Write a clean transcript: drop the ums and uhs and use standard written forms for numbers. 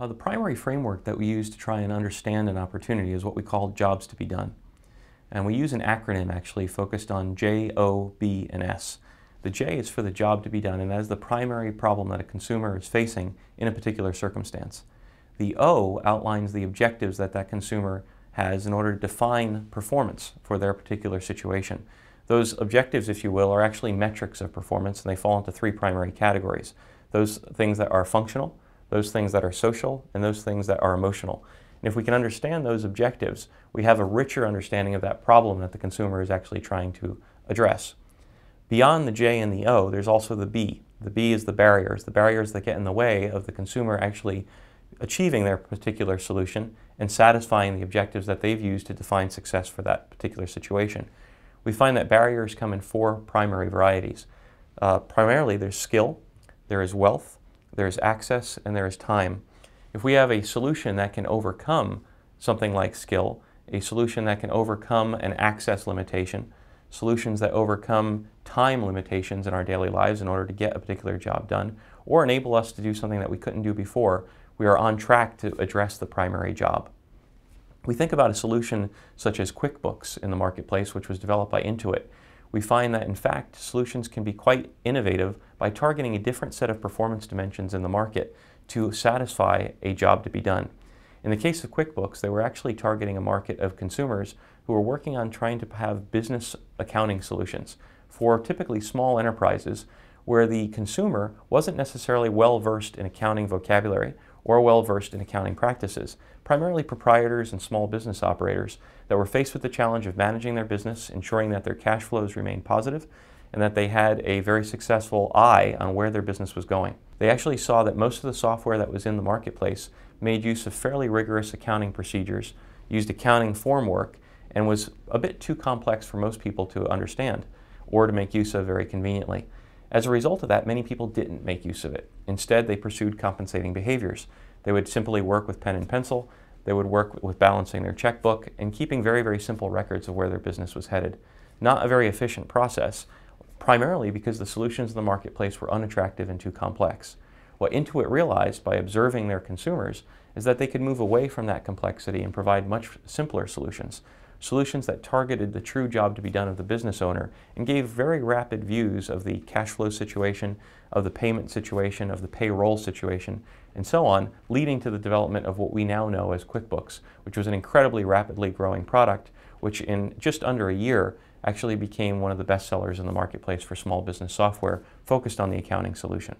The primary framework that we use to try and understand an opportunity is what we call jobs to be done. And we use an acronym actually focused on J, O, B, and S. The J is for the job to be done, and that is the primary problem that a consumer is facing in a particular circumstance. The O outlines the objectives that that consumer has in order to define performance for their particular situation. Those objectives, if you will, are actually metrics of performance, and they fall into three primary categories. Those things that are functional, those things that are social, and those things that are emotional. And if we can understand those objectives, we have a richer understanding of that problem that the consumer is actually trying to address. Beyond the J and the O, there's also the B. The B is the barriers that get in the way of the consumer actually achieving their particular solution and satisfying the objectives that they've used to define success for that particular situation. We find that barriers come in four primary varieties. Primarily, there's skill, there is wealth, there is access, and there is time. If we have a solution that can overcome something like skill, a solution that can overcome an access limitation, solutions that overcome time limitations in our daily lives in order to get a particular job done, or enable us to do something that we couldn't do before, we are on track to address the primary job. We think about a solution such as QuickBooks in the marketplace, which was developed by Intuit. We find that, in fact, solutions can be quite innovative by targeting a different set of performance dimensions in the market to satisfy a job to be done. In the case of QuickBooks, they were actually targeting a market of consumers who were working on trying to have business accounting solutions for typically small enterprises where the consumer wasn't necessarily well-versed in accounting vocabulary or well-versed in accounting practices, primarily proprietors and small business operators that were faced with the challenge of managing their business, ensuring that their cash flows remained positive, and that they had a very successful eye on where their business was going. They actually saw that most of the software that was in the marketplace made use of fairly rigorous accounting procedures, used accounting form work, and was a bit too complex for most people to understand or to make use of very conveniently. As a result of that, many people didn't make use of it. Instead, they pursued compensating behaviors. They would simply work with pen and pencil, they would work with balancing their checkbook and keeping very, very simple records of where their business was headed. Not a very efficient process, primarily because the solutions in the marketplace were unattractive and too complex. What Intuit realized by observing their consumers is that they could move away from that complexity and provide much simpler solutions. Solutions that targeted the true job to be done of the business owner and gave very rapid views of the cash flow situation, of the payment situation, of the payroll situation, and so on, leading to the development of what we now know as QuickBooks, which was an incredibly rapidly growing product, which in just under a year actually became one of the best sellers in the marketplace for small business software focused on the accounting solution.